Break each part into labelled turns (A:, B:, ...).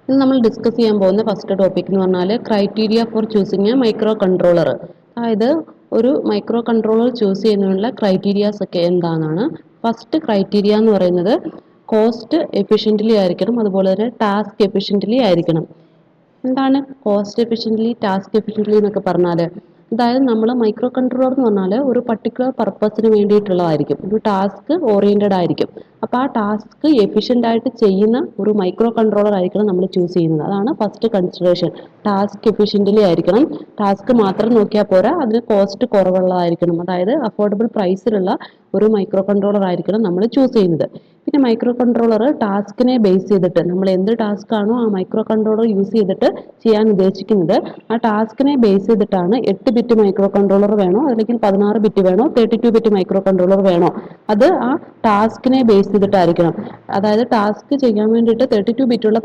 A: ഇന്ന് നമ്മൾ ഡിസ്കസ് ചെയ്യാൻ പോകുന്ന ഫസ്റ്റ് ടോപ്പിക് എന്ന് പറഞ്ഞാൽ criteria four choosing A micro controller. അതായത് ഒരു മൈക്രോ കൺട്രോളർ ചൂസ് ചെയ്യുന്നതിനുള്ള ക്രൈറ്റീരിയാസ് ഒക്കെ എന്താണെന്നാണ്. ഫസ്റ്റ് ക്രൈറ്റീരിയ എന്ന് പറയുന്നത് കോസ്റ്റ് എഫിഷ്യൻ്റ്ലി ആയിരിക്കണം, അതുപോലെ തന്നെ ടാസ്ക് എഫിഷ്യൻ്റ്ലി ആയിരിക്കണം. എന്താണ് കോസ്റ്റ് എഫിഷ്യൻ്റ്ലി, ടാസ്ക് എഫിഷ്യൻ്റ്ലി എന്നൊക്കെ പറഞ്ഞാൽ, അതായത് നമ്മൾ മൈക്രോ കൺട്രോളർ എന്ന് പറഞ്ഞാൽ ഒരു പർട്ടിക്കുലർ പർപ്പസിന് വേണ്ടിയിട്ടുള്ളതായിരിക്കും, ഒരു ടാസ്ക് ഓറിയൻറ്റഡ് ആയിരിക്കും. അപ്പോൾ ആ ടാസ്ക് എഫിഷ്യൻ്റ് ആയിട്ട് ചെയ്യുന്ന ഒരു മൈക്രോ കൺട്രോളർ ആയിരിക്കണം നമ്മൾ ചൂസ് ചെയ്യുന്നത്. അതാണ് ഫസ്റ്റ് കൺസിഡറേഷൻ. ടാസ്ക് എഫിഷ്യൻ്റ്ലി ആയിരിക്കണം. ടാസ്ക് മാത്രം നോക്കിയാൽ പോരാ, അതിന് കോസ്റ്റ് കുറവുള്ളതായിരിക്കണം. അതായത് അഫോർഡബിൾ പ്രൈസിലുള്ള ഒരു മൈക്രോ കൺട്രോളർ ആയിരിക്കണം നമ്മൾ ചൂസ് ചെയ്യുന്നത്. പിന്നെ മൈക്രോ കൺട്രോളർ ടാസ്കിനെ ബേസ് ചെയ്തിട്ട്, നമ്മൾ എന്ത് ടാസ്ക് ആണോ ആ മൈക്രോ കൺട്രോളർ യൂസ് ചെയ്തിട്ട് ചെയ്യാൻ ഉദ്ദേശിക്കുന്നത്, ആ ടാസ്കിനെ ബേസ് ചെയ്തിട്ടാണ് 8 ബിറ്റ് മൈക്രോ കൺട്രോളർ വേണോ അല്ലെങ്കിൽ 16 ബിറ്റ് വേണോ 32 ബിറ്റ് മൈക്രോ കൺട്രോളർ വേണോ, അത് ആ ടാസ്കിനെ ബേസ് ചെയ്തിട്ടായിരിക്കണം. അതായത് ടാസ്ക് ചെയ്യാൻ വേണ്ടിയിട്ട് 32 ബിറ്റുള്ള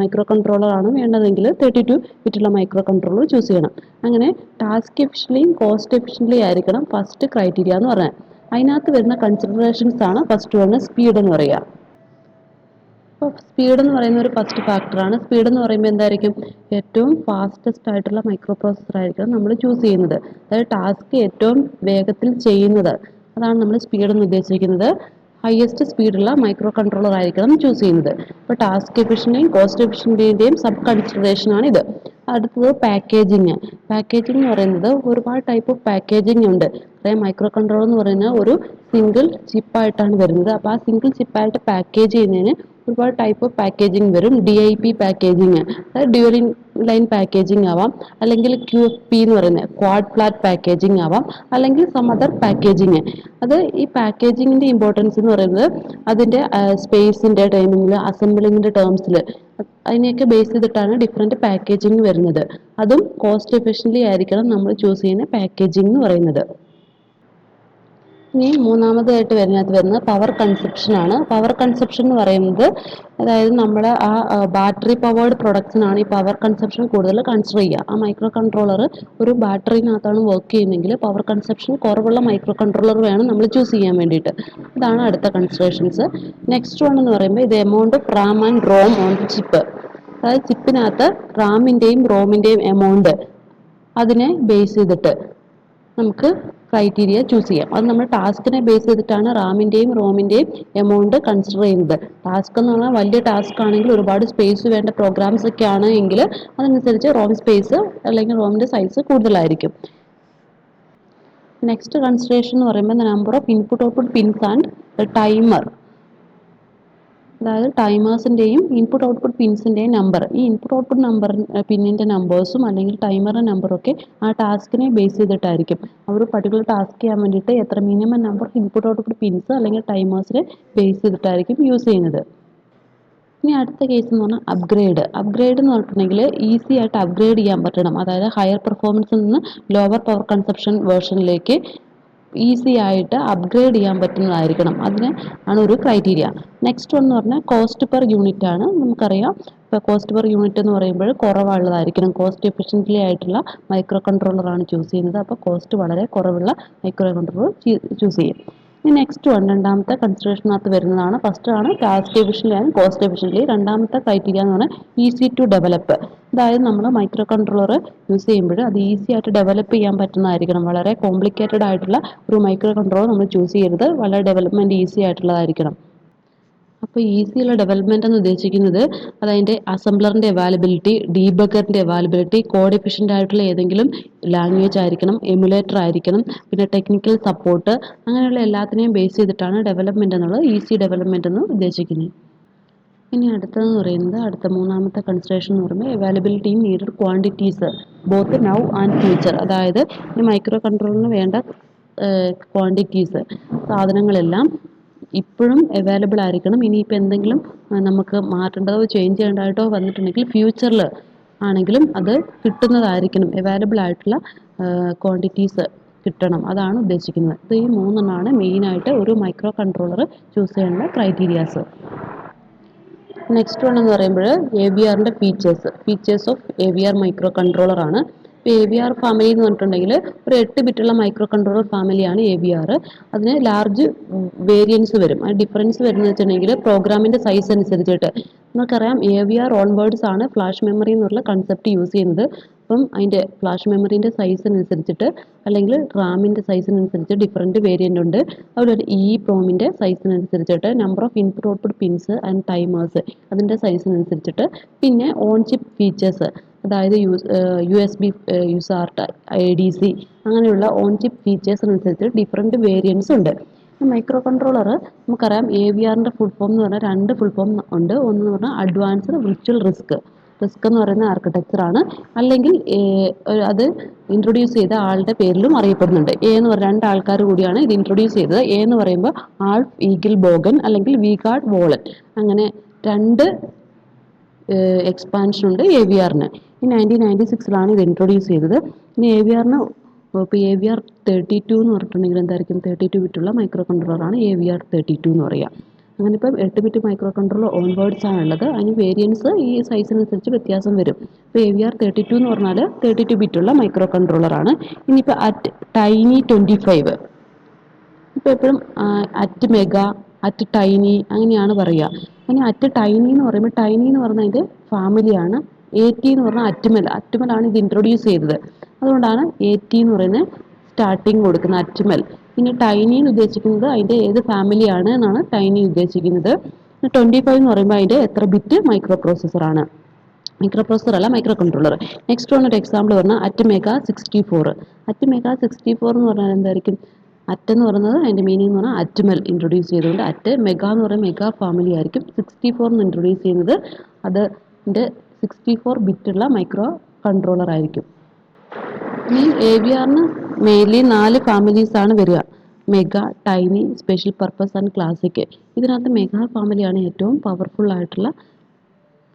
A: മൈക്രോ കൺട്രോളർ ആണ് വേണ്ടതെങ്കിൽ 32 ബിറ്റുള്ള മൈക്രോ കൺട്രോളർ ചൂസ് ചെയ്യണം. അങ്ങനെ ടാസ്ക് എഫിഷ്യൻ്റ്ലിയും കോസ്റ്റ് എഫിഷ്യൻ്റ്ലി ആയിരിക്കണം ഫസ്റ്റ് ക്രൈറ്റീരിയ എന്ന് പറഞ്ഞാൽ. അതിനകത്ത് വരുന്ന കൺസിഡറേഷൻസ് ആണ് ഫസ്റ്റ് വണ് സ്പീഡ് എന്ന് പറയുക. അപ്പോൾ സ്പീഡ് എന്ന് പറയുന്ന ഒരു ഫസ്റ്റ് ഫാക്ടറാണ്. സ്പീഡ് എന്ന് പറയുമ്പോൾ എന്തായിരിക്കും, ഏറ്റവും ഫാസ്റ്റസ്റ്റ് ആയിട്ടുള്ള മൈക്രോ പ്രോസസ്സർ ആയിരിക്കണം നമ്മൾ ചൂസ് ചെയ്യുന്നത്. അതായത് ടാസ്ക് ഏറ്റവും വേഗത്തിൽ ചെയ്യുന്നത്, അതാണ് നമ്മൾ സ്പീഡ് എന്ന് ഉദ്ദേശിക്കുന്നത്. ഹയസ്റ്റ് സ്പീഡുള്ള മൈക്രോ കൺട്രോളർ ആയിരിക്കണം ചൂസ് ചെയ്യുന്നത്. അപ്പോൾ ടാസ്ക് എഫിഷ്യൻ്റെയും കോസ്റ്റ് എഫിഷ്യൻ്റെയും സബ് കൺസിഡറേഷൻ ആണ് ഇത്. അടുത്തത് പാക്കേജിങ്. പാക്കേജിംഗ് എന്ന് പറയുന്നത് ഒരുപാട് ടൈപ്പ് ഓഫ് പാക്കേജിംഗ് ഉണ്ട്. അതായത് മൈക്രോ കൺട്രോളർ എന്ന് പറയുന്നത് ഒരു സിംഗിൾ ചിപ്പായിട്ടാണ് വരുന്നത്. അപ്പോൾ ആ സിംഗിൾ ചിപ്പായിട്ട് പാക്കേജ് ചെയ്യുന്നതിന് ഒരുപാട് ടൈപ്പ് ഓഫ് പാക്കേജിംഗ് വരും. DIP പാക്കേജിങ്, അതായത് ഡ്യുവൽ ലൈൻ പാക്കേജിംഗ് ആവാം, അല്ലെങ്കിൽ QFP എന്ന് പറയുന്നത് ക്വാഡ് ഫ്ലാറ്റ് പാക്കേജിംഗ് ആവാം, അല്ലെങ്കിൽ സം അതർ പാക്കേജിങ്. അത് ഈ പാക്കേജിങ്ങിൻ്റെ ഇമ്പോർട്ടൻസ് എന്ന് പറയുന്നത് അതിൻ്റെ സ്പേസിൻ്റെ ടൈമിങ്ങിൽ, അസംബ്ലിങ്ങിൻ്റെ ടേംസിൽ, അതിനെയൊക്കെ ബേസ് ചെയ്തിട്ടാണ് ഡിഫറെൻറ്റ് പാക്കേജിങ് വരുന്നത്. അതും കോസ്റ്റ് എഫിഷ്യൻ്റ്ലി ആയിരിക്കണം നമ്മൾ ചൂസ് ചെയ്യുന്ന പാക്കേജിംഗ് എന്ന് പറയുന്നത്. ഇനി മൂന്നാമതായിട്ട് വരുന്നത് പവർ കൺസപ്ഷൻ ആണ്. പവർ കൺസപ്ഷൻ എന്ന് പറയുന്നത്, അതായത് നമ്മുടെ ആ ബാറ്ററി പവേർഡ് പ്രൊഡക്ട്സിനാണ് ഈ പവർ കൺസപ്ഷൻ കൂടുതൽ കൺസിഡർ ചെയ്യുക. ആ മൈക്രോ കൺട്രോളർ ഒരു ബാറ്ററിനകത്താണ് വർക്ക് ചെയ്യുന്നതെങ്കിൽ പവർ കൺസപ്ഷൻ കുറവുള്ള മൈക്രോ കൺട്രോളർ വേണം നമ്മൾ ചൂസ് ചെയ്യാൻ വേണ്ടിയിട്ട്. ഇതാണ് അടുത്ത കൺസിഡറേഷൻസ്. നെക്സ്റ്റ് വൺ എന്ന് പറയുമ്പോൾ ഇത് amount of RAM and ROM on chip. അതായത് ചിപ്പിനകത്ത് റാമിൻ്റെയും റോമിൻ്റെയും എമൗണ്ട്, അതിനെ ബേസ് ചെയ്തിട്ട് നമുക്ക് ക്രൈറ്റീരിയ ചൂസ് ചെയ്യാം. അത് നമ്മൾ ടാസ്കിനെ ബേസ് ചെയ്തിട്ടാണ് റാമിൻ്റെയും റോമിൻ്റെയും എമൗണ്ട് കൺസിഡർ ചെയ്യുന്നത്. ടാസ്ക് എന്ന് പറഞ്ഞാൽ വലിയ ടാസ്ക് ആണെങ്കിൽ, ഒരുപാട് സ്പേസ് വേണ്ട പ്രോഗ്രാംസ് ഒക്കെ ആണെങ്കിൽ അതനുസരിച്ച് റോം സ്പേസ് അല്ലെങ്കിൽ റോമിൻ്റെ സൈസ് കൂടുതലായിരിക്കും. നെക്സ്റ്റ് കൺസിഡറേഷൻ എന്ന് പറയുമ്പോൾ number of input output pins and timer. അതായത് ടൈമേഴ്സിൻ്റെയും ഇൻപുട്ട് ഔട്ട്പുട്ട് പിൻസിൻ്റെയും നമ്പർ. ഈ ഇൻപുട്ട് ഔട്ട്പുട്ട് നമ്പർ പിന്നിൻ്റെ നമ്പേഴ്സും അല്ലെങ്കിൽ ടൈമറിൻ്റെ നമ്പറൊക്കെ ആ ടാസ്കിനെ ബേസ് ചെയ്തിട്ടായിരിക്കും. ഒരു പർട്ടിക്കുലർ ടാസ്ക് ചെയ്യാൻ വേണ്ടിയിട്ട് എത്ര minimum number input output pins അല്ലെങ്കിൽ ടൈമേഴ്സിനെ ബേസ് ചെയ്തിട്ടായിരിക്കും യൂസ് ചെയ്യുന്നത്. ഇനി അടുത്ത കേസ് എന്ന് പറഞ്ഞാൽ അപ്ഗ്രേഡ്. അപ്ഗ്രേഡ് എന്ന് പറഞ്ഞിട്ടുണ്ടെങ്കിൽ ഈസി ആയിട്ട് അപ്ഗ്രേഡ് ചെയ്യാൻ പറ്റണം. അതായത് ഹയർ പെർഫോമൻസിൽ നിന്ന് ലോവർ പവർ കൺസപ്ഷൻ വേർഷനിലേക്ക് ഈസി ആയിട്ട് അപ്ഗ്രേഡ് ചെയ്യാൻ പറ്റുന്നതായിരിക്കണം. അതിന് ആണ് ഒരു ക്രൈറ്റീരിയ. നെക്സ്റ്റ് എന്ന് പറഞ്ഞാൽ കോസ്റ്റ് പെർ യൂണിറ്റ് ആണ്. നമുക്കറിയാം, ഇപ്പോൾ കോസ്റ്റ് പെർ യൂണിറ്റ് എന്ന് പറയുമ്പോൾ കുറവുള്ളതായിരിക്കണം. കോസ്റ്റ് എഫിഷ്യൻ്റ്ലി ആയിട്ടുള്ള മൈക്രോ കൺട്രോളറാണ് ചൂസ് ചെയ്യുന്നത്. അപ്പോൾ കോസ്റ്റ് വളരെ കുറവുള്ള മൈക്രോ കൺട്രോളർ ചൂസ് ചെയ്യും. ഇനി നെക്സ്റ്റ് വൺ രണ്ടാമത്തെ കൺസിഡറേഷനകത്ത് വരുന്നതാണ്. ഫസ്റ്റ് ആണ് task efficiently and cost efficiently. രണ്ടാമത്തെ ക്രൈറ്റീരിയ എന്ന് പറഞ്ഞാൽ ഈസി ടു ഡെവലപ്പ്. അതായത് നമ്മൾ മൈക്രോ കൺട്രോളർ യൂസ് ചെയ്യുമ്പോൾ അത് ഈസി ആയിട്ട് ഡെവലപ്പ് ചെയ്യാൻ പറ്റുന്നതായിരിക്കണം. വളരെ കോംപ്ലിക്കേറ്റഡ് ആയിട്ടുള്ള ഒരു മൈക്രോ കൺട്രോളർ നമ്മൾ ചൂസ് ചെയ്യരുത്. വളരെ ഡെവലപ്മെൻറ്റ് ഈസി ആയിട്ടുള്ളതായിരിക്കണം. അപ്പോൾ ഈസിയുള്ള ഡെവലപ്മെൻറ്റ് എന്ന് ഉദ്ദേശിക്കുന്നത് അതതിൻ്റെ അസംബ്ലറിൻ്റെ അവൈലബിലിറ്റി, ഡീബഗറിൻ്റെ അവൈലബിലിറ്റി, കോഡ് എഫിഷ്യൻ്റ് ആയിട്ടുള്ള ഏതെങ്കിലും ലാംഗ്വേജ് ആയിരിക്കണം, എമുലേറ്റർ ആയിരിക്കണം, പിന്നെ ടെക്നിക്കൽ സപ്പോർട്ട്, അങ്ങനെയുള്ള എല്ലാത്തിനെയും ബേസ് ചെയ്തിട്ടാണ് ഡെവലപ്മെൻറ്റ് എന്നുള്ളത് ഈസി ഡെവലപ്മെൻറ്റ് എന്ന് ഉദ്ദേശിക്കുന്നത്. ഇനി അടുത്തതെന്ന് പറയുന്നത്, അടുത്ത മൂന്നാമത്തെ കൺസിഡറേഷൻ എന്ന് പറയുമ്പോൾ അവൈലബിലിറ്റിയും needed quantities both now and future. അതായത് ഈ മൈക്രോ കൺട്രോളറിന് വേണ്ട ക്വാണ്ടിറ്റീസ്, സാധനങ്ങളെല്ലാം ഇപ്പോഴും അവൈലബിൾ ആയിരിക്കണം. ഇനിയിപ്പോൾ എന്തെങ്കിലും നമുക്ക് മാറ്റേണ്ടതോ ചേഞ്ച് ചെയ്യേണ്ടതായിട്ടോ വന്നിട്ടുണ്ടെങ്കിൽ ഫ്യൂച്ചറിൽ ആണെങ്കിലും അത് കിട്ടുന്നതായിരിക്കണം. അവൈലബിൾ ആയിട്ടുള്ള ക്വാണ്ടിറ്റീസ് കിട്ടണം, അതാണ് ഉദ്ദേശിക്കുന്നത്. ഇത് ഈ മൂന്നെണ്ണമാണ് മെയിനായിട്ട് ഒരു മൈക്രോ കൺട്രോളർ ചൂസ് ചെയ്യാനുള്ള ക്രൈറ്റീരിയാസ്. നെക്സ്റ്റ് വൺ എന്ന് പറയുമ്പോൾ AVRൻ്റെ features of AVR microcontroller ആണ്. AVR ഫാമിലി എന്ന് പറഞ്ഞിട്ടുണ്ടെങ്കിൽ ഒരു 8 ബിറ്റുള്ള മൈക്രോ കൺട്രോളർ ഫാമിലിയാണ് AVR. അതിന് ലാർജ് വേരിയൻസ് വരും. ആ ഡിഫറൻസ് വരുന്നത് വെച്ചിട്ടുണ്ടെങ്കിൽ പ്രോഗ്രാമിൻ്റെ സൈസ് അനുസരിച്ചിട്ട്. നമുക്കറിയാം AVR ഓൺവേർഡ്സ് ആണ് ഫ്ലാഷ് മെമ്മറി എന്നുള്ള കൺസെപ്റ്റ് യൂസ് ചെയ്യുന്നത്. അപ്പം അതിൻ്റെ ഫ്ലാഷ് മെമ്മറീൻ്റെ സൈസിനനുസരിച്ചിട്ട് അല്ലെങ്കിൽ റാമിൻ്റെ സൈസിനനുസരിച്ച് ഡിഫറൻറ്റ് വേരിയൻ്റ് ഉണ്ട്. അതുപോലെ പ്രോമിൻ്റെ സൈസിനനുസരിച്ചിട്ട് number of input output pins and timers അതിൻ്റെ സൈസിനനുസരിച്ചിട്ട് പിന്നെ ഓൺ ചിപ്പ് ഫീച്ചേഴ്സ് അതായത് USB USART ADC അങ്ങനെയുള്ള ഓൺ ചിപ്പ് ഫീച്ചേഴ്സിനനുസരിച്ച് ഡിഫറൻറ്റ് വേരിയൻസ് ഉണ്ട്. മൈക്രോ കൺട്രോളർ നമുക്കറിയാം AVRൻ്റെ ഫുൾ ഫോം എന്ന് പറഞ്ഞാൽ 2 ഫുൾ ഫോം ഉണ്ട്. ഒന്ന് പറഞ്ഞാൽ അഡ്വാൻസ്ഡ് വിർച്വൽ റിസ്ക് എന്ന് പറയുന്ന ആർക്കിടെക്ചറാണ്. അല്ലെങ്കിൽ അത് ഇൻട്രൊഡ്യൂസ് ചെയ്ത ആളുടെ പേരിലും അറിയപ്പെടുന്നുണ്ട്. എന്ന് പറഞ്ഞ 2 ആൾക്കാർ കൂടിയാണ് ഇത് ഇൻട്രൊഡ്യൂസ് ചെയ്തത്. എന്ന് പറയുമ്പോൾ ആൾഫ് ഈഗിൾ ബോഗൻ അല്ലെങ്കിൽ വിഗാർഡ് വോളൻ അങ്ങനെ 2 എക്സ്പാൻഷൻ ഉണ്ട് AVRന്. ഈ 1996 ഇത് ഇൻട്രൊഡ്യൂസ് ചെയ്തത്. ഇനി AVRന് ഇപ്പോൾ AVR 32 എന്ന് പറഞ്ഞിട്ടുണ്ടെങ്കിൽ എന്തായിരിക്കും 32 ബിറ്റുള്ള മൈക്രോ കൺട്രോളറാണ് AVR 32 എന്ന് പറയുക. അങ്ങനെ ഇപ്പം 8 ബിറ്റ് മൈക്രോ കൺട്രോളർ ഓൺവേർഡ്സ് ആണുള്ളത്. അതിന് വേരിയൻസ് ഈ സൈസിനനുസരിച്ച് വ്യത്യാസം വരും. ഇപ്പോൾ AVR 32 എന്ന് പറഞ്ഞാൽ 32 ബിറ്റുള്ള മൈക്രോ കൺട്രോളറാണ്. ഇനിയിപ്പോൾ അറ്റ് ടൈനി 25 ഇപ്പോൾ എപ്പോഴും അറ്റ് മെഗാ അറ്റ് ടൈനി അങ്ങനെയാണ് പറയുക. ഇനി അറ്റ് ടൈനി എന്ന് പറയുമ്പോൾ ടൈനി എന്ന് പറഞ്ഞാൽ അതിൻ്റെ ഫാമിലിയാണ്. AT എന്ന് പറഞ്ഞാൽ അറ്റുമലാണ് ഇത് ഇൻട്രൊഡ്യൂസ് ചെയ്തത്. അതുകൊണ്ടാണ് AT എന്ന് പറയുന്നത് സ്റ്റാർട്ടിങ് കൊടുക്കുന്നത് അറ്റുമൽ. ഇനി ടൈനി എന്ന് ഉദ്ദേശിക്കുന്നത് അതിൻ്റെ ഏത് ഫാമിലിയാണ് എന്നാണ് ടൈനി ഉദ്ദേശിക്കുന്നത്. 25 എന്ന് പറയുമ്പോൾ അതിൻ്റെ എത്ര ബിറ്റ് മൈക്രോ പ്രോസസ്സറാണ്. മൈക്രോ പ്രോസസ്സർ അല്ല മൈക്രോ കൺട്രോളർ. നെക്സ്റ്റ് വന്നൊരു എക്സാമ്പിൾ പറഞ്ഞാൽ അറ്റ് മെഗാ 64. അറ്റ് മെഗാ 64 എന്ന് പറഞ്ഞാൽ എന്തായിരിക്കും അറ്റ് എന്ന് പറയുന്നത് അതിൻ്റെ മീനിങ് എന്ന് പറഞ്ഞാൽ അറ്റുമൽ ഇൻട്രൊഡ്യൂസ് ചെയ്തുകൊണ്ട് അറ്റ് മെഗാ എന്ന് പറയുന്നത് മെഗാ ഫാമിലി ആയിരിക്കും. 64 എന്ന് ഇൻട്രൊഡ്യൂസ് ചെയ്യുന്നത് അതിൻ്റെ 64 ബിറ്റുള്ള മൈക്രോ കൺട്രോളർ ആയിരിക്കും. ഇനി AVRന് മെയിൻലി 4 ഫാമിലീസാണ് വരിക. Mega, tiny, special purpose and classic. ഇതിനകത്ത് മെഗാ ഫാമിലിയാണ് ഏറ്റവും പവർഫുൾ ആയിട്ടുള്ള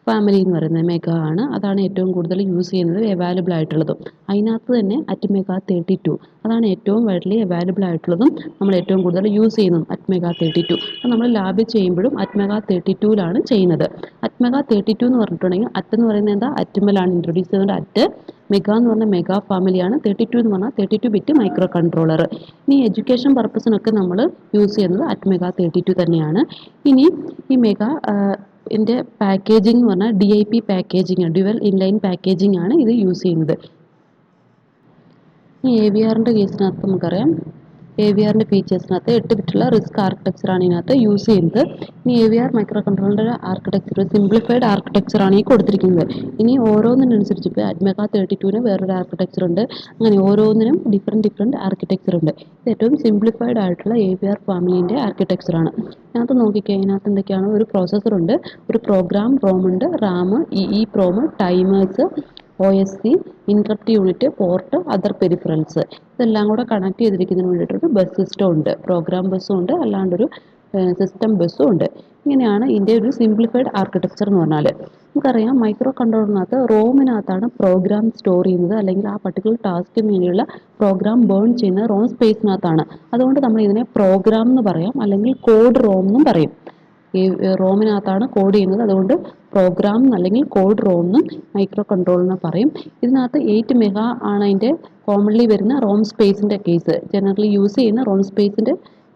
A: ഫാമിലി എന്ന് പറയുന്നത്. മെഗാ ആണ്. അതാണ് ഏറ്റവും കൂടുതൽ യൂസ് ചെയ്യുന്നത് അവൈലബിൾ ആയിട്ടുള്ളതും. അതിനകത്ത് തന്നെ അറ്റ് മെഗാ 32 അതാണ് ഏറ്റവും വൈഡ്ലി അവൈലബിൾ ആയിട്ടുള്ളതും നമ്മൾ ഏറ്റവും കൂടുതൽ യൂസ് ചെയ്യുന്നതും അറ്റ് മെഗാ 32. അപ്പോൾ നമ്മൾ ലാബിൽ ചെയ്യുമ്പോഴും അറ്റ് മെഗാ 32ലാണ് ചെയ്യുന്നത്. അറ്റ് മെഗാ 32 എന്ന് പറഞ്ഞിട്ടുണ്ടെങ്കിൽ അറ്റ് എന്ന് പറയുന്നത് എന്താ അറ്റുമലാണ് ഇൻട്രൊഡ്യൂസ് ചെയ്തുകൊണ്ട് അറ്റ്. മെഗാ എന്ന് പറഞ്ഞാൽ മെഗാ ഫാമിലിയാണ്. 32 എന്ന് പറഞ്ഞാൽ 32 ബിറ്റ് മൈക്രോ കൺട്രോളർ. ഇനി എഡ്യൂക്കേഷൻ പർപ്പസിനൊക്കെ നമ്മൾ യൂസ് ചെയ്യുന്നത് അറ്റ് മെഗാ 32 തന്നെയാണ്. ഇനി ഈ മെഗാ ഇതിൻ്റെ പാക്കേജിംഗ് എന്ന് പറഞ്ഞാൽ DIP packaging dual inline packaging ആണ് ഇത് യൂസ് ചെയ്യുന്നത്. ഈ AVRൻ്റെ കേസിനകത്ത് നമുക്കറിയാം AVRൻ്റെ ഫീച്ചേഴ്സിനകത്ത് 8 ബിറ്റുള്ള റിസ്ക് ആർക്കിടെക്ചറാണ് ഇതിനകത്ത് യൂസ് ചെയ്യുന്നത്. ഇനി AVR മൈക്രോ കൺട്രോളറിൻ്റെ ആർക്കിടെക്ചർ സിംപ്ലിഫൈഡ് ആർക്കിടെക്ചറാണ് ഈ കൊടുത്തിരിക്കുന്നത്. ഇനി ഓരോന്നിനനുസരിച്ച് ഇപ്പോൾ അറ്റ് മെഗാ 32ന് വേറൊരു ആർക്കിടെക്ചർ ഉണ്ട്. അങ്ങനെ ഓരോന്നിനും ഡിഫറെൻറ്റ് ആർക്കിടെക്ചർ ഉണ്ട്. ഇത് ഏറ്റവും സിംപ്ലിഫൈഡ് ആയിട്ടുള്ള AVR ഫാമിലിൻ്റെ ആർക്കിടെക്ചറാണ്. ഇതിനകത്ത് നോക്കിക്കഴിഞ്ഞാൽ ഇതിനകത്ത് എന്തൊക്കെയാണ് ഒരു പ്രോസസ്സറുണ്ട്, ഒരു പ്രോഗ്രാം റോം ഉണ്ട്, Ram, EEPROM, timers, OSC, interrupt unit, port, other peripherals ഇതെല്ലാം കൂടെ കണക്ട് ചെയ്തിരിക്കുന്നതിന് വേണ്ടിയിട്ടൊരു ബസ് സിസ്റ്റം ഉണ്ട്. പ്രോഗ്രാം ബസ്സും ഉണ്ട്, അല്ലാണ്ടൊരു സിസ്റ്റം ബസ്സും ഉണ്ട്. ഇങ്ങനെയാണ് ഇതിൻ്റെ ഒരു സിംപ്ലിഫൈഡ് ആർക്കിടെക്ചർ എന്ന് പറഞ്ഞാൽ. നമുക്കറിയാം മൈക്രോ കൺട്രോളറിനകത്ത് റോമിനകത്താണ് പ്രോഗ്രാം സ്റ്റോർ ചെയ്യുന്നത്, അല്ലെങ്കിൽ ആ പർട്ടിക്കുലർ ടാസ്കിന് വേണ്ടിയുള്ള പ്രോഗ്രാം ബേൺ ചെയ്യുന്നത് റോം സ്പേസിനകത്താണ്. അതുകൊണ്ട് നമ്മൾ ഇതിനെ പ്രോഗ്രാം എന്ന് പറയാം, അല്ലെങ്കിൽ കോഡ് റോം എന്നും പറയും. ഈ റോമിനകത്താണ് കോഡ് ചെയ്യുന്നത്. അതുകൊണ്ട് പ്രോഗ്രാം അല്ലെങ്കിൽ കോഡ് റോം എന്നും മൈക്രോ കൺട്രോളറിനെ പറയും. ഇതിനകത്ത് 8 മെഗാ ആണ് അതിൻ്റെ കോമൺലി വരുന്ന റോം സ്പേസിൻ്റെ കേസ്. ജനറലി യൂസ് ചെയ്യുന്ന റോം സ്പേസിൻ്റെ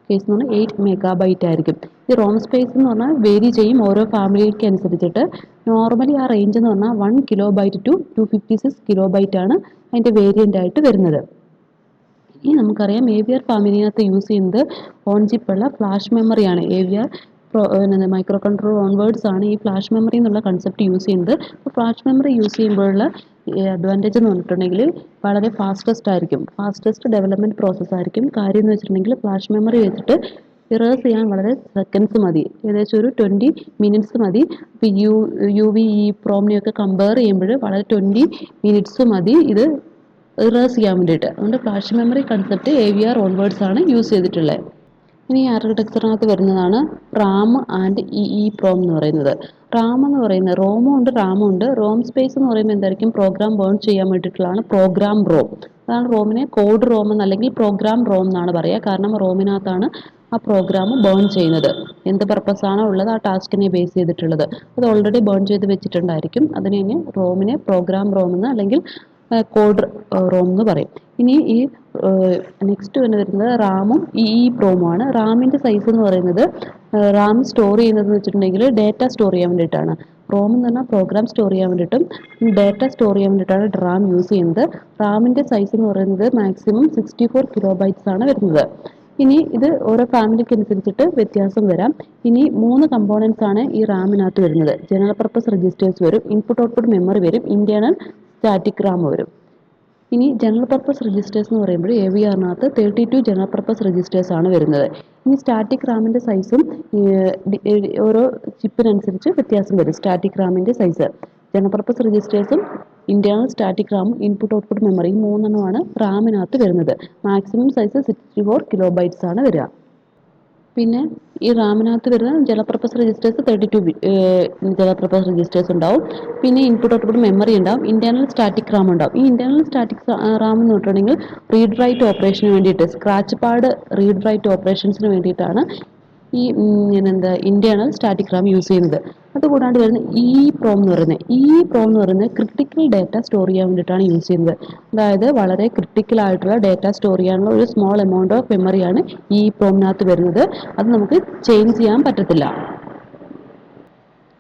A: കേസ് എന്ന് പറഞ്ഞാൽ 8 മെഗാബൈറ്റ് ആയിരിക്കും. ഈ റോം സ്പേസ് എന്ന് പറഞ്ഞാൽ വേരി ചെയ്യും ഓരോ ഫാമിലിക്ക് അനുസരിച്ചിട്ട്. നോർമലി ആ റേഞ്ച് എന്ന് പറഞ്ഞാൽ 1 കിലോബൈറ്റ് ടു 256 കിലോബൈറ്റ് ആണ് അതിൻ്റെ വേരിയൻ്റ് ആയിട്ട് വരുന്നത്. ഇനി നമുക്കറിയാം AVR ഫാമിലിനകത്ത് യൂസ് ചെയ്യുന്നത് ഓൺ ചിപ്പുള്ള ഫ്ലാഷ് മെമ്മറിയാണ്. AVR മൈക്രോ കൺട്രോളർ ഓൺവേർഡ്സ് ആണ് ഈ ഫ്ലാഷ് മെമ്മറി എന്നുള്ള കൺസെപ്റ്റ് യൂസ് ചെയ്യുന്നത്. അപ്പോൾ ഫ്ലാഷ് മെമ്മറി യൂസ് ചെയ്യുമ്പോഴുള്ള അഡ്വാൻറ്റേജ് എന്ന് പറഞ്ഞിട്ടുണ്ടെങ്കിൽ വളരെ ഫാസ്റ്റസ്റ്റ് ആയിരിക്കും. ഫാസ്റ്റസ്റ്റ് ഡെവലപ്മെൻറ്റ് പ്രോസസ്സ് ആയിരിക്കും. കാര്യം എന്ന് വെച്ചിട്ടുണ്ടെങ്കിൽ ഫ്ലാഷ് മെമ്മറി വെച്ചിട്ട് ഇറേസ് ചെയ്യാൻ വളരെ സെക്കൻഡ്സ് മതി. ഏകദേശം ഒരു 20 മിനിറ്റ്സ് മതി. ഇപ്പോൾ UV EEPROMനെയൊക്കെ കമ്പയർ ചെയ്യുമ്പോൾ വളരെ 20 മിനിറ്റ്സ് മതി ഇത് ഇറേസ് ചെയ്യാൻ വേണ്ടിയിട്ട്. അതുകൊണ്ട് flash memory concept AVR onwards ആണ് യൂസ് ചെയ്തിട്ടുള്ളത്. ഇനി ഈ ആർക്കിടെക്ചറിനകത്ത് വരുന്നതാണ് റാം ആൻഡ് EEPROM എന്ന് പറയുന്നത്. റാം എന്ന് പറയുന്നത് റോമും ഉണ്ട് റാമും ഉണ്ട്. റോം സ്പേസ് എന്ന് പറയുമ്പോൾ എന്തായിരിക്കും പ്രോഗ്രാം ബേൺ ചെയ്യാൻ വേണ്ടിയിട്ടുള്ളതാണ് പ്രോഗ്രാം റോം. അതാണ് റോമിനെ കോഡ് റോം എന്നല്ലെങ്കിൽ പ്രോഗ്രാം റോം എന്നാണ് പറയുക. കാരണം റോമിനകത്താണ് ആ പ്രോഗ്രാം ബേൺ ചെയ്യുന്നത്. എന്ത് പർപ്പസാണോ ഉള്ളത് ആ ടാസ്കിനെ ബേസ് ചെയ്തിട്ടുള്ളത് അത് ഓൾറെഡി ബേൺ ചെയ്ത് വെച്ചിട്ടുണ്ടായിരിക്കും. അതിനെ റോമിനെ പ്രോഗ്രാം റോം എന്ന് അല്ലെങ്കിൽ കോഡ് റോം എന്ന് പറയും. ഇനി ഈ നെക്സ്റ്റ് വരുന്നത് റാമും ഇ പ്രോമുമാണ്. റാമിൻ്റെ സൈസ് എന്ന് പറയുന്നത് റാം സ്റ്റോർ ചെയ്യുന്നതെന്ന് വെച്ചിട്ടുണ്ടെങ്കിൽ ഡേറ്റ സ്റ്റോർ ചെയ്യാൻ വേണ്ടിയിട്ടാണ്. റോം എന്ന് പറഞ്ഞാൽ പ്രോഗ്രാം സ്റ്റോർ ചെയ്യാൻ വേണ്ടിയിട്ടും ഡേറ്റ സ്റ്റോർ ചെയ്യാൻ വേണ്ടിയിട്ടാണ് റാം യൂസ് ചെയ്യുന്നത്. റാമിൻ്റെ സൈസ് എന്ന് പറയുന്നത് മാക്സിമം 64 കിലോബൈറ്റ്സ് ആണ് വരുന്നത്. ഇനി ഇത് ഓരോ ഫാമിലിക്ക് അനുസരിച്ചിട്ട് വ്യത്യാസം വരാം. ഇനി 3 കമ്പോണൻസ് ആണ് ഈ റാമിനകത്ത് വരുന്നത്. ജനറൽ പർപ്പസ് രജിസ്റ്റേഴ്സ് വരും, ഇൻപുട്ട് ഔട്ട്പുട്ട് മെമ്മറി വരും, ഇന്റേണൽ സ്റ്റാറ്റിക് റാം വരും. ഇനി ജനറൽ പർപ്പസ് രജിസ്റ്റേഴ്സ് എന്ന് പറയുമ്പോൾ AVRനകത്ത് 32 ജനറൽ പർപ്പസ് രജിസ്റ്റേഴ്സ് ആണ് വരുന്നത്. ഇനി സ്റ്റാറ്റിക് റാമിൻ്റെ സൈസും ഓരോ ചിപ്പിനനുസരിച്ച് വ്യത്യാസം വരും. സ്റ്റാറ്റിക് റാമിൻ്റെ സൈസ് ജനറൽ പർപ്പസ് രജിസ്റ്റേഴ്സും ഇന്റേണൽ സ്റ്റാറ്റിക് റാമും ഇൻപുട്ട് ഔട്ട്പുട്ട് മെമ്മറി ഈ 3 റാമിനകത്ത് വരുന്നത്. മാക്സിമം സൈസ് 64 കിലോബൈറ്റ്സ് ആണ് വരിക. പിന്നെ ഈ റാമിനകത്ത് വരുന്ന general purpose registers 32 general purpose registers ഉണ്ടാവും. പിന്നെ ഇൻപുട്ട് ഔട്ട്പുട്ട് മെമ്മറി ഉണ്ടാവും, ഇന്റേണൽ സ്റ്റാറ്റിക് റാം ഉണ്ടാവും. ഈ ഇന്റേണൽ സ്റ്റാറ്റിക് റാം എന്ന് പറഞ്ഞിട്ടുണ്ടെങ്കിൽ റീഡ് റൈറ്റ് ഓപ്പറേഷന് വേണ്ടിയിട്ട്, സ്ക്രാച്ച് പാഡ് റീഡ് റൈറ്റ് ഓപ്പറേഷൻസിന് വേണ്ടിയിട്ടാണ് ഈ ഇന്റേണൽ സ്റ്റാറ്റിക് റാം യൂസ് ചെയ്യുന്നത്. അതുകൂടാണ്ട് വരുന്ന പ്രോം എന്ന് പറയുന്നത് ക്രിട്ടിക്കൽ ഡാറ്റ സ്റ്റോർ ചെയ്യാൻ വേണ്ടിയിട്ടാണ് യൂസ് ചെയ്യുന്നത്. അതായത് വളരെ ക്രിട്ടിക്കൽ ആയിട്ടുള്ള ഡാറ്റ സ്റ്റോർ ചെയ്യാനുള്ള ഒരു സ്മോൾ എമൗണ്ട് ഓഫ് മെമ്മറിയാണ് ഈ പ്രോമിനകത്ത് വരുന്നത്. അത് നമുക്ക് ചേഞ്ച് ചെയ്യാൻ പറ്റത്തില്ല.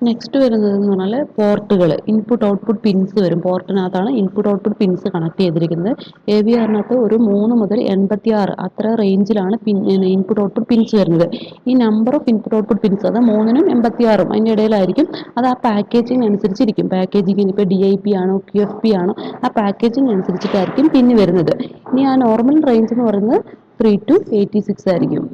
A: നെക്സ്റ്റ് വരുന്നതെന്ന് പറഞ്ഞാൽ പോർട്ടുകൾ, ഇൻപുട്ട് ഔട്ട്പുട്ട് പിൻസ് വരും. പോർട്ടിനകത്താണ് ഇൻപുട്ട് ഔട്ട്പുട്ട് പിൻസ് കണക്ട് ചെയ്തിരിക്കുന്നത്. AVRനകത്ത് ഒരു 3 മുതൽ 86 അത്ര റേഞ്ചിലാണ് ഇൻപുട്ട് ഔട്ട്പുട്ട് പിൻസ് വരുന്നത്. ഈ number of input output pins അത് 3നും 86ഉം അതിൻ്റെ ഇടയിലായിരിക്കും. അത് ആ പാക്കേജിങ് അനുസരിച്ചിരിക്കും. പാക്കേജിങ് ഇപ്പോൾ DIP ആണോ QFP ആണോ ആ പാക്കേജിങ് അനുസരിച്ചിട്ടായിരിക്കും പിന്ന് വരുന്നത്. ഇനി ആ നോർമൽ റേഞ്ച് എന്ന് പറയുന്നത് 3 to 86 ആയിരിക്കും.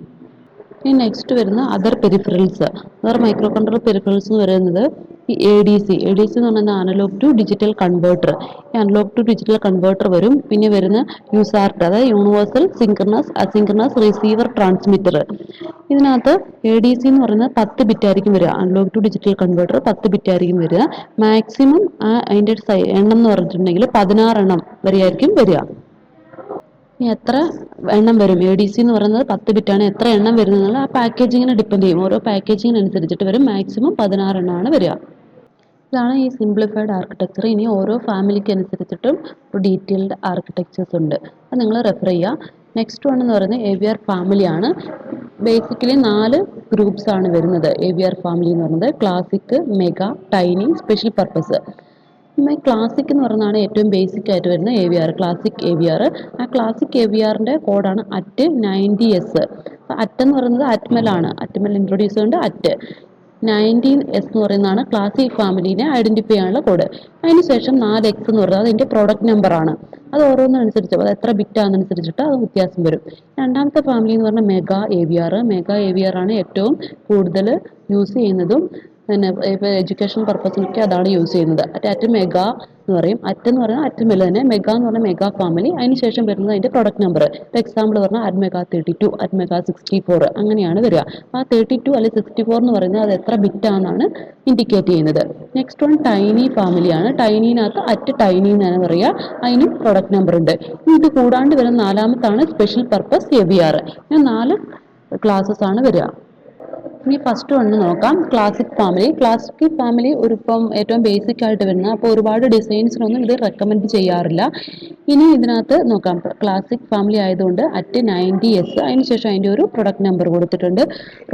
A: ഇനി നെക്സ്റ്റ് വരുന്ന other peripherals, other microcontroller peripherals എന്ന് പറയുന്നത് ഈ ADC എന്ന് പറയുന്നത് അനലോഗ് ടു ഡിജിറ്റൽ കൺവേർട്ടർ. ഈ അനലോഗ് ടു ഡിജിറ്റൽ കൺവേർട്ടർ വരും. പിന്നെ വരുന്ന USART, അതായത് universal synchronous asynchronous receiver transmitter. ഇതിനകത്ത് ADC എന്ന് പറയുന്നത് 10 ബിറ്റ് ആയിരിക്കും വരിക. Analogue to digital converter 10 bit ആയിരിക്കും വരിക. മാക്സിമം അതിൻ്റെ എണ്ണം എന്ന് പറഞ്ഞിട്ടുണ്ടെങ്കിൽ 16 എണ്ണം വരെയായിരിക്കും വരിക. ഇനി എത്ര എണ്ണം വരും, ADC എന്ന് പറയുന്നത് 10 ബിറ്റാണ്, എത്ര എണ്ണം വരുന്നത് ആ പാക്കേജിങ്ങിനെ ഡിപ്പെൻഡ് ചെയ്യും. ഓരോ പാക്കേജിങ്ങിനനുസരിച്ചിട്ട് വരും. മാക്സിമം 16 എണ്ണമാണ് വരിക. ഇതാണ് ഈ സിംപ്ലിഫൈഡ് ആർക്കിടെക്ചർ. ഇനി ഓരോ ഫാമിലിക്ക് അനുസരിച്ചിട്ടും ഡീറ്റെയിൽഡ് ആർക്കിടെക്ചേഴ്സ് ഉണ്ട്. അത് നിങ്ങൾ റെഫർ ചെയ്യുക. നെക്സ്റ്റ് വൺ എന്ന് പറയുന്നത് AVR ഫാമിലിയാണ്. ബേസിക്കലി 4 ഗ്രൂപ്പ്സ് ആണ് വരുന്നത് AVR ഫാമിലി എന്ന് പറയുന്നത്. Classic, mega, tiny, special purpose. Classic എന്ന് പറയുന്നതാണ് ഏറ്റവും ബേസിക് ആയിട്ട് വരുന്ന AVR, ക്ലാസിക് AVR. ആ ക്ലാസിക് AVRൻ്റെ കോഡാണ് AT90S. അറ്റ് എന്ന് പറയുന്നത് അറ്റ്മെൽ ഇൻട്രൊഡ്യൂസ് ചെയ്യുന്നുണ്ട്. അറ്റ് 19S എന്ന് പറയുന്നതാണ് ക്ലാസിക് ഫാമിലിനെ ഐഡൻറ്റിഫൈ ചെയ്യാനുള്ള കോഡ്. അതിനുശേഷം 4X എന്ന് പറയുന്നത് അതിൻ്റെ പ്രോഡക്റ്റ് നമ്പറാണ്. അത് ഓരോന്നനുസരിച്ച് അത് എത്ര ബിറ്റാണെന്നനുസരിച്ചിട്ട് അത് വ്യത്യാസം വരും. രണ്ടാമത്തെ ഫാമിലി എന്ന് പറഞ്ഞാൽ മെഗാ AVR ആണ് ഏറ്റവും കൂടുതൽ യൂസ് ചെയ്യുന്നതും. പിന്നെ ഇപ്പോൾ എഡ്യൂക്കേഷൻ പർപ്പസിനൊക്കെ അതാണ് യൂസ് ചെയ്യുന്നത്. അറ്റ് മെഗാ എന്ന് പറയും. അറ്റ് എന്ന് പറഞ്ഞാൽ അറ്റ്മെൽ തന്നെ, മെഗാ എന്ന് പറഞ്ഞാൽ മെഗാ ഫാമിലി. അതിന് ശേഷം വരുന്നത് അതിൻ്റെ പ്രൊഡക്റ്റ് നമ്പർ. എക്സാമ്പിൾ പറഞ്ഞാൽ മെഗാ 32, മെഗാ 64 അങ്ങനെയാണ് വരിക. ആ 32 അല്ലെങ്കിൽ 64 എന്ന് പറയുന്നത് അത് എത്ര ബിറ്റാണെന്നാണ് ഇൻഡിക്കേറ്റ് ചെയ്യുന്നത്. നെക്സ്റ്റ് വൺ ടൈനി ഫാമിലിയാണ്. ടൈനിനകത്ത് ടൈനി എന്നാണ് പറയുക. അതിനും പ്രൊഡക്റ്റ് നമ്പർ ഉണ്ട്. ഇത് കൂടാണ്ട് വരുന്ന നാലാമത്താണ് സ്പെഷ്യൽ പർപ്പസ് AVR. ഇങ്ങനെ 4 ക്ലാസ്സസ് ആണ് വരിക. ഇനി ഫസ്റ്റ് വൺ നോക്കാം, ക്ലാസിക് ഫാമിലി ഇപ്പം ഏറ്റവും ബേസിക് ആയിട്ട് വരുന്ന, അപ്പോൾ ഒരുപാട് ഡിസൈൻസിനൊന്നും ഇത് റെക്കമെൻഡ് ചെയ്യാറില്ല. ഇനി ഇതിനകത്ത് നോക്കാം, ക്ലാസിക് ഫാമിലി ആയതുകൊണ്ട് AT90S, അതിനുശേഷം അതിൻ്റെ ഒരു പ്രൊഡക്റ്റ് നമ്പർ കൊടുത്തിട്ടുണ്ട്.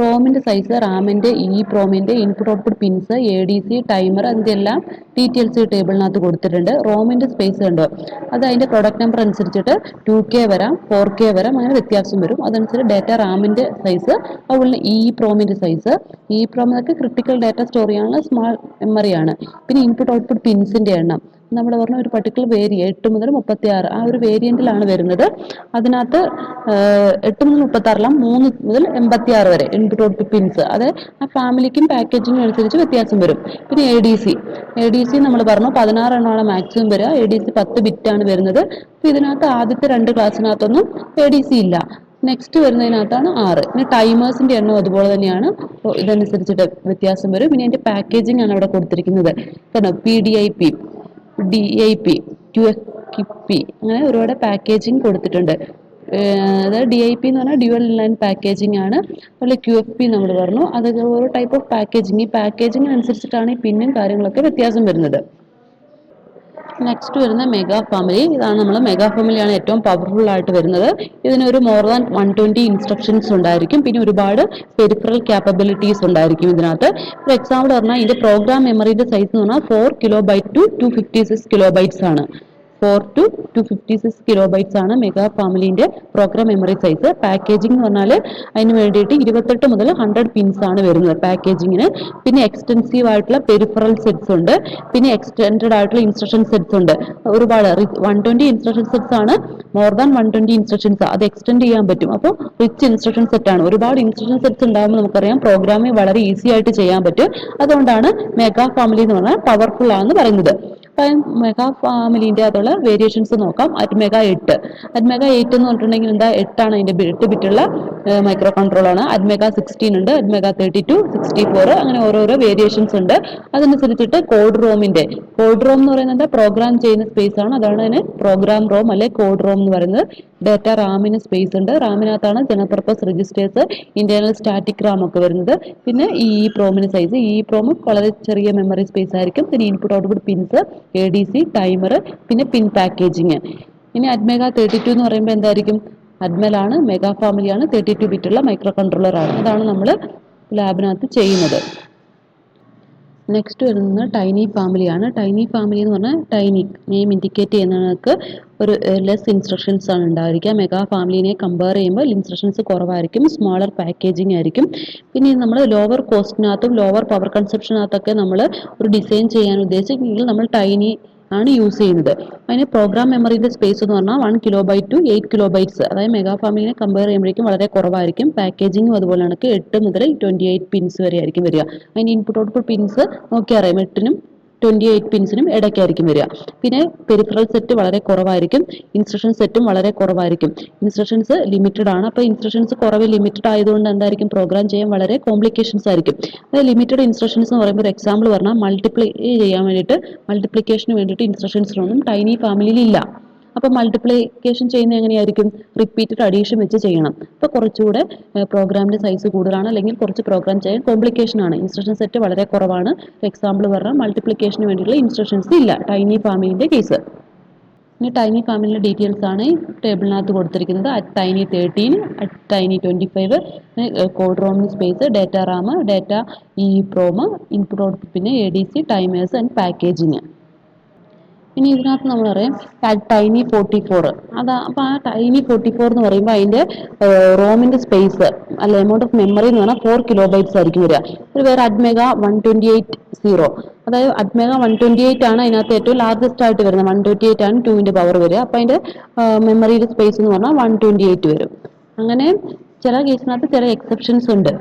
A: റോമിൻ്റെ സൈസ്, റാമിൻ്റെ പ്രോമിൻ്റെ input output pins, ADC, timer, അതിൻ്റെ എല്ലാം ഡീറ്റെയിൽസ് ടേബിളിനകത്ത് കൊടുത്തിട്ടുണ്ട്. റോമിൻ്റെ സ്പേസ് ഉണ്ടോ അത് അതിൻ്റെ പ്രൊഡക്റ്റ് നമ്പർ അനുസരിച്ചിട്ട് 2K വരാം, 4K വരാം, അങ്ങനെ വ്യത്യാസം വരും. അതനുസരിച്ച് ഡാറ്റ റാമിൻ്റെ സൈസ്, അതുപോലെ പ്രോമിൻ്റെ സൈസ്. പ്രോമിനൊക്കെ ക്രിട്ടിക്കൽ ഡാറ്റ സ്റ്റോർ ചെയ്യാനുള്ള സ്മാൾ മെമ്മറിയാണ്. പിന്നെ ഇൻപുട്ട് ഔട്ട്പുട്ട് പിൻസിൻ്റെ എണ്ണം നമ്മൾ പറഞ്ഞ ഒരു പർട്ടിക്കുലർ 8 മുതൽ 36 ആ ഒരു വേരിയൻറ്റിലാണ് വരുന്നത്. അതിനകത്ത് 8 മുതൽ 36 3 മുതൽ 86 വരെ ഇൻപുട്ട് ഔട്ട്പുട്ട് പിൻസ്. അത് ആ ഫാമിലിക്കും പാക്കേജിനും അനുസരിച്ച് വ്യത്യാസം വരും. പിന്നെ ADC നമ്മൾ പറഞ്ഞു 16 എണ്ണമാണ് മാക്സിമം വരിക. ADC 10 ബിറ്റാണ് വരുന്നത്. അപ്പോൾ ഇതിനകത്ത് ആദ്യത്തെ 2 ക്ലാസ്സിനകത്തൊന്നും ADC ഇല്ല. നെക്സ്റ്റ് വരുന്നതിനകത്താണ് 6. പിന്നെ ടൈമേഴ്സിൻ്റെ എണ്ണം അതുപോലെ തന്നെയാണ്. ഇതനുസരിച്ചിട്ട് വ്യത്യാസം വരും. പിന്നെ അതിൻ്റെ പാക്കേജിംഗ് ആണ് അവിടെ കൊടുത്തിരിക്കുന്നത്. കാരണം PDIP, DIP, QFP അങ്ങനെ ഒരുപാട് പാക്കേജിങ് കൊടുത്തിട്ടുണ്ട്. അതായത് DIP എന്ന് പറഞ്ഞാൽ ഡ്യുവൽ ലൈൻ പാക്കേജിംഗ് ആണ്. അതുപോലെ QFP നമ്മൾ പറഞ്ഞു, അതൊക്കെ ഓരോ ടൈപ്പ് ഓഫ് പാക്കേജിങ്. ഈ പാക്കേജിംഗ് അനുസരിച്ചിട്ടാണ് ഈ പിന്നും കാര്യങ്ങളൊക്കെ വ്യത്യാസം വരുന്നത്. നെക്സ്റ്റ് വരുന്ന മെഗാ ഫാമിലി. ഇതാണ് നമ്മൾ മെഗാ ഫാമിലിയാണ് ഏറ്റവും പവർഫുൾ ആയിട്ട് വരുന്നത്. ഇതിനൊരു മോർ ദാൻ 120 ഇൻസ്ട്രക്ഷൻസ് ഉണ്ടായിരിക്കും. പിന്നെ ഒരുപാട് പെരിഫറൽ ക്യാപ്പബിലിറ്റീസ് ഉണ്ടായിരിക്കും ഇതിനകത്ത്. ഫോർ എക്സാമ്പിൾ പറഞ്ഞാൽ ഇതിന്റെ പ്രോഗ്രാം മെമ്മറിയുടെ സൈസ് എന്ന് പറഞ്ഞാൽ 4 KB ടു 256 KB ആണ്. 4 to 256 KB ആണ് മെഗാ ഫാമിലിന്റെ പ്രോഗ്രാം മെമ്മറി സൈസ്. പാക്കേജിംഗ് എന്ന് പറഞ്ഞാൽ അതിന് വേണ്ടിയിട്ട് 28 മുതൽ 100 പിൻസ് ആണ് വരുന്നത് പാക്കേജിങ്ങിന്. പിന്നെ എക്സ്റ്റെൻസീവ് ആയിട്ടുള്ള പെരിഫറൽ സെറ്റ്സ് ഉണ്ട്. പിന്നെ എക്സ്റ്റെൻഡഡ് ആയിട്ടുള്ള ഇൻസ്ട്രക്ഷൻ സെറ്റ്സ് ഉണ്ട്. ഒരുപാട് 120 ഇൻസ്ട്രക്ഷൻ സെറ്റ്സ് ആണ്. മോർ ദാൻ 120 ഇൻസ്ട്രക്ഷൻസ് അത് എക്സ്റ്റെൻഡ് ചെയ്യാൻ പറ്റും. അപ്പോൾ റിച്ച് ഇൻസ്ട്രക്ഷൻ സെറ്റ് ആണ്. ഒരുപാട് ഇൻസ്ട്രക്ഷൻ സെറ്റ്സ് ഉണ്ടാകുമ്പോൾ നമുക്കറിയാം പ്രോഗ്രാമിംഗ് വളരെ ഈസി ആയിട്ട് ചെയ്യാൻ പറ്റും. അതുകൊണ്ടാണ് മെഗാ ഫാമിലി എന്ന് പറഞ്ഞാൽ പവർഫുൾ ആണെന്ന് പറയുന്നത്. അപ്പം മെഗാ ഫാമിലിന്റെ അതുള്ള വേരിയേഷൻസ് നോക്കാം. അറ്റ്മെഗ 8. അറ്റ്മെഗ 8 എന്ന് പറഞ്ഞിട്ടുണ്ടെങ്കിൽ എന്താ, 8 അതിന്റെ 8 ബിറ്റുള്ള മൈക്രോ കൺട്രോൾ ആണ്. അറ്റ്മെഗ 16 ഉണ്ട്, അറ്റ്മെഗ 32, 64 അങ്ങനെ ഓരോരോ വേരിയേഷൻസ് ഉണ്ട്. അതനുസരിച്ചിട്ട് കോഡ് റോം എന്ന് പറയുന്നത് പ്രോഗ്രാം ചെയ്യുന്ന സ്പേസ് ആണ്. അതാണ് അതിന് പ്രോഗ്രാം റോം അല്ലെ കോഡ് റോം എന്ന് പറയുന്നത്. ഡാറ്റ റാമിന് സ്പേസ് ഉണ്ട്. റാമിനകത്താണ് general purpose registers, internal static RAM ഒക്കെ വരുന്നത്. പിന്നെ ഈ പ്രോമിന് സൈസ്, ഈ പ്രോം വളരെ ചെറിയ മെമ്മറി സ്പേസ് ആയിരിക്കും. പിന്നെ input output pins, ADC, timer, പിന്നെ പിൻ പാക്കേജിങ്. ഇനി അറ്റ്മെഗ 32 എന്ന് പറയുമ്പോൾ എന്തായിരിക്കും, അഡ്മലാണ്, മെഗാ ഫാമിലിയാണ്, 32 ബിറ്റുള്ള മൈക്രോ കൺട്രോളർ ആണ്. അതാണ് നമ്മൾ ലാബിനകത്ത് ചെയ്യുന്നത്. നെക്സ്റ്റ് വരുന്നത് ടൈനി ഫാമിലിയാണ്. ടൈനി ഫാമിലി എന്ന് പറഞ്ഞാൽ ടൈനി നെയിം ഇൻഡിക്കേറ്റ് ചെയ്യുന്നവർക്ക് ഒരു ലെസ് ഇൻസ്ട്രക്ഷൻസ് ആണ് ഉണ്ടായിരിക്കുക. മെഗാ ഫാമിലിനെ കമ്പയർ ചെയ്യുമ്പോൾ ഇൻസ്ട്രക്ഷൻസ് കുറവായിരിക്കും, സ്മോളർ പാക്കേജിംഗ് ആയിരിക്കും. പിന്നെ നമ്മൾ ലോവർ കോസ്റ്റിനകത്തും ലോവർ പവർ കൺസപ്ഷനകത്തൊക്കെ നമ്മൾ ഒരു ഡിസൈൻ ചെയ്യാൻ ഉദ്ദേശിച്ചെങ്കിൽ നമ്മൾ ടൈനി ആണ് യൂസ് ചെയ്യുന്നത്. അതിന് പ്രോഗ്രാം മെമ്മറിയുടെ സ്പേസ് എന്ന് പറഞ്ഞാൽ 1 KB ടു 8 KB. അതായത് മെഗാ ഫാമിലിനെ കമ്പയർ ചെയ്യുമ്പോഴേക്കും വളരെ കുറവായിരിക്കും. പാക്കേജിങ്ങും അതുപോലെ കണക്ക് 8 മുതൽ 28 പിൻസ് വരെ ആയിരിക്കും വരിക. അതിന് ഇൻപുട്ട് ഔട്ട്പുട്ട് പിൻസ് നോക്കിയാൽ അറിയാം, 8-നും 28 പിൻസിനും ഇടയ്ക്കായിരിക്കും വരിക. പിന്നെ പെരിഫറൽ സെറ്റ് വളരെ കുറവായിരിക്കും. ഇൻസ്ട്രക്ഷൻ സെറ്റും വളരെ കുറവായിരിക്കും. ഇൻസ്ട്രക്ഷൻസ് ലിമിറ്റഡ് ആണ്. അപ്പോൾ ഇൻസ്ട്രക്ഷൻസ് കുറവ് ലിമിറ്റഡ് ആയതുകൊണ്ട് എന്തായിരിക്കും, പ്രോഗ്രാം ചെയ്യാൻ വളരെ കോംപ്ലിക്കേഷൻസ് ആയിരിക്കും. അതായത് ലിമിറ്റഡ് ഇൻസ്ട്രക്ഷൻസ് എന്ന് പറയുമ്പോൾ ഒരു എക്സാമ്പിൾ പറഞ്ഞാൽ മൾട്ടിപ്ലൈ ചെയ്യാൻ വേണ്ടിയിട്ട്, മൾട്ടിപ്ലിക്കേഷന് വേണ്ടിയിട്ട് ഇൻസ്ട്രക്ഷൻസിനൊന്നും ടൈനി ഫാമിലിയിൽ ഇല്ല. അപ്പോൾ മൾട്ടിപ്ലിക്കേഷൻ ചെയ്യുന്നത് എങ്ങനെയായിരിക്കും, റിപ്പീറ്റഡ് അഡീഷൻ വെച്ച് ചെയ്യണം. അപ്പോൾ കുറച്ചുകൂടെ പ്രോഗ്രാമിന്റെ സൈസ് കൂടുതലാണ്, അല്ലെങ്കിൽ കുറച്ച് പ്രോഗ്രാം ചെയ്യാൻ കോംപ്ലിക്കേഷൻ ആണ്. ഇൻസ്ട്രക്ഷൻ സെറ്റ് വളരെ കുറവാണ്. എക്സാമ്പിൾ പറഞ്ഞാൽ മൾട്ടിപ്ലിക്കേഷന് വേണ്ടിയിട്ടുള്ള ഇൻസ്ട്രക്ഷൻസ് ഇല്ല ടൈനി ഫാമിലിന്റെ കേസ്. ഇനി ടൈനി ഫാമിലിയുടെ ഡീറ്റെയിൽസ് ആണ് ഈ ടേബിളിനകത്ത് കൊടുത്തിരിക്കുന്നത്. AT tiny 13, AT tiny 25, code റോമിന് space, data RAM, data EEPROM, input output, പിന്നെ ADC, ടൈമേഴ്സ് ആൻഡ് പാക്കേജിങ്. ഇനി ഇതിനകത്ത് നമ്മൾ പറയാം ടൈനി 44. അപ്പോൾ ആ ടൈനി 44 എന്ന് പറയുമ്പോൾ അതിന്റെ റോമിന്റെ സ്പേസ് അല്ല എമൗണ്ട് ഓഫ് മെമ്മറി എന്ന് പറഞ്ഞാൽ 4 KB ആയിരിക്കും വരിക. ഒരു വേറെ അറ്റ്മെഗ 128 അതായത് അറ്റ്മെഗ 128 ആണ് അതിനകത്ത് ഏറ്റവും ലാർജസ്റ്റ് ആയിട്ട് വരുന്നത്. 128 ആണ് 2ന്റെ പവർ വരിക. അപ്പോൾ അതിന്റെ മെമ്മറിയുടെ സ്പേസ് എന്ന് പറഞ്ഞാൽ 128 വരും. അങ്ങനെ ചില കേസിനകത്ത് ചില എക്സെപ്ഷൻസ് ഉണ്ട്.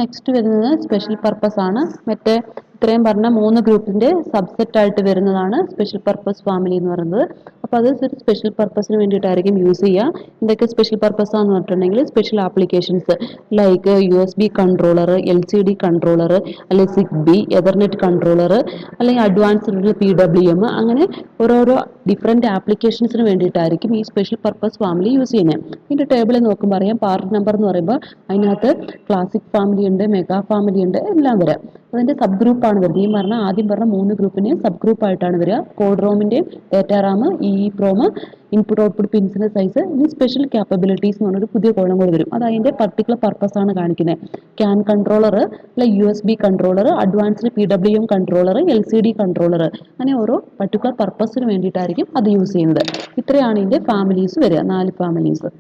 A: നെക്സ്റ്റ് വരുന്നത് സ്പെഷ്യൽ പർപ്പസ് ആണ്. മറ്റേ ഇത്രയും പറഞ്ഞ 3 ഗ്രൂപ്പിന്റെ സബ്സെറ്റ് ആയിട്ട് വരുന്നതാണ് സ്പെഷ്യൽ പർപ്പസ് ഫാമിലി എന്ന് പറയുന്നത്. അപ്പോൾ അത് ഒരു സ്പെഷ്യൽ പർപ്പസിന് വേണ്ടിയിട്ടായിരിക്കും യൂസ് ചെയ്യുക. എന്തൊക്കെ സ്പെഷ്യൽ പർപ്പസ് ആണെന്ന് പറഞ്ഞിട്ടുണ്ടെങ്കിൽ special applications like USB controller, LCD controller, അല്ലെങ്കിൽ സിഗ്ബി, എതർനെറ്റ് കൺട്രോളർ, അല്ലെങ്കിൽ അഡ്വാൻസ്ഡ് PWM, അങ്ങനെ ഓരോരോ ഡിഫറെൻറ്റ് ആപ്ലിക്കേഷൻസിന് വേണ്ടിയിട്ടായിരിക്കും ഈ സ്പെഷ്യൽ പർപ്പസ് ഫാമിലി യൂസ് ചെയ്യുന്നത്. ഇതിൻ്റെ ടേബിളിൽ നോക്കുമ്പോൾ അറിയാം, പാർട്ട് നമ്പർ എന്ന് പറയുമ്പോൾ അതിനകത്ത് ക്ലാസിക് ഫാമിലി ഉണ്ട്, മെഗാ ഫാമിലി ഉണ്ട്, എല്ലാം വരാം. അതിന്റെ സബ് ഗ്രൂപ്പാണ് വരുന്നത്. ഈ പറഞ്ഞ ആദ്യം പറഞ്ഞ 3 ഗ്രൂപ്പിനെയും സബ് ഗ്രൂപ്പ് ആയിട്ടാണ് വരിക. കോഡ് റോമിന്റെയും data RAM, PROM, input output പിൻസിന്റെ സൈസ്, ഇനി സ്പെഷ്യൽ ക്യാപ്പബിലിറ്റീസ് എന്ന് പറഞ്ഞൊരു പുതിയ കോളം കൂടി വരും. അത് അതിന്റെ പർട്ടിക്കുലർ പർപ്പസ് ആണ് കാണിക്കുന്നത്. ക്യാൻ കൺട്രോളർ, അല്ലെ USB controller, advanced PWM controller, LCD controller, അങ്ങനെ ഓരോ പർട്ടിക്കുലർ പർപ്പസിന് വേണ്ടിയിട്ടായിരിക്കും അത് യൂസ് ചെയ്യുന്നത്. ഇത്രയാണ് ഇതിന്റെ ഫാമിലീസ് വരിക, 4 ഫാമിലീസ്.